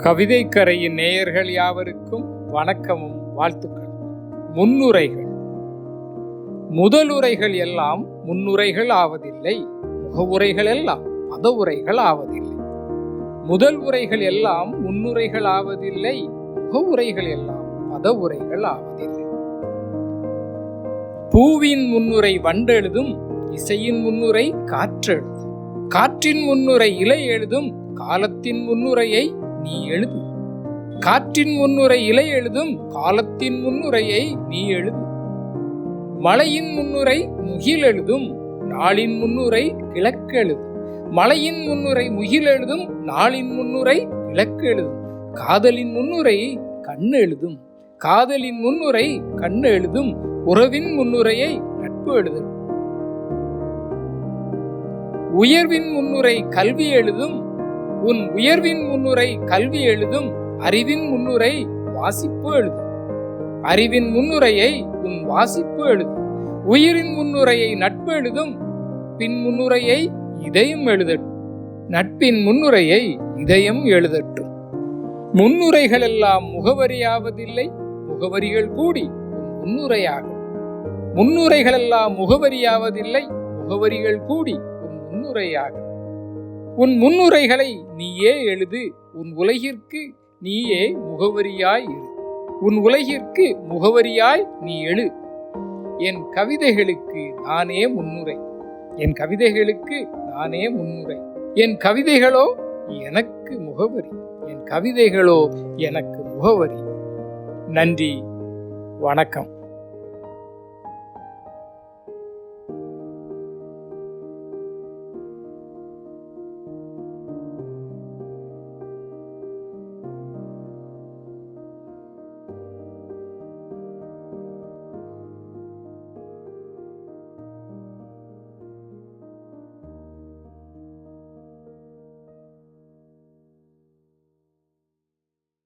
கவிதைக்கரையின் நேயர்கள் யாவருக்கும் வணக்கமும் வாழ்த்துக்களும். முன்னுரைகள். முதலுரைகள் எல்லாம் முன்னுரைகள் ஆவதில்லை, முகவுரைகள் எல்லாம் பதவுரைகள் ஆவதில்லை. முதல் உரைகள் எல்லாம் முன்னுரைகள் ஆவதில்லை, முகவுரைகள் எல்லாம் பதவுரைகள் ஆவதில்லை. பூவின் முன்னுரை வண்டெழுதும், இசையின் முன்னுரை காற்றெழுதும். காற்றின் முன்னுரை இலை எழுதும், காலத்தின் முன்னுரையை நீ எழுது. காற்றின் முன்னுரை இலை எழுதும், காலத்தின் முன்னுரையை நீ எழுது. மழையின் முன்னுரை முகில் எழுதும், நாளின் முன்னுரை கிழக்கு எழுதும். மழையின் முன்னுரை முகில் எழுதும், நாளின் முன்னுரை கிழக்கு எழுதும். காதலின் முன்னுரை கண்ணு எழுதும், காதலின் முன்னுரை கண்ணு எழுதும். உறவின் முன்னுரையை நட்பு எழுதும். உயர்வின் முன்னுரை கல்வி எழுதும், உன் உயர்வின் முன்னுரை கல்வி எழுதும். அறிவின் முன்னுரை வாசிப்பு எழுதும், அறிவின் முன்னுரையை உன் வாசிப்பு எழுதும். உயிரின் முன்னுரையை நட்பு எழுதும், பின் முன்னுரையை இதயம் எழுதட்டும். நட்பின் முன்னுரையை இதயம் எழுதட்டும். முன்னுரைகள் எல்லாம் முகவரியாவதில்லை, முகவரிகள் கூடி உன் முன்னுரையாகும். முன்னுரைகள் எல்லாம் முகவரியாவதில்லை, முகவரிகள் கூடி உன் முன்னுரையாகும். உன் முன்னுரைகளை நீயே எழுது, உன் உலகிற்கு நீயே முகவரியாய் இரு. உன் உலகிற்கு முகவரியாய் நீ எழு. என் கவிதைகளுக்கு நானே முன்னுரை, என் கவிதைகளுக்கு நானே முன்னுரை. என் கவிதைகளோ எனக்கு முகவரி, என் கவிதைகளோ எனக்கு முகவரி. நன்றி, வணக்கம்.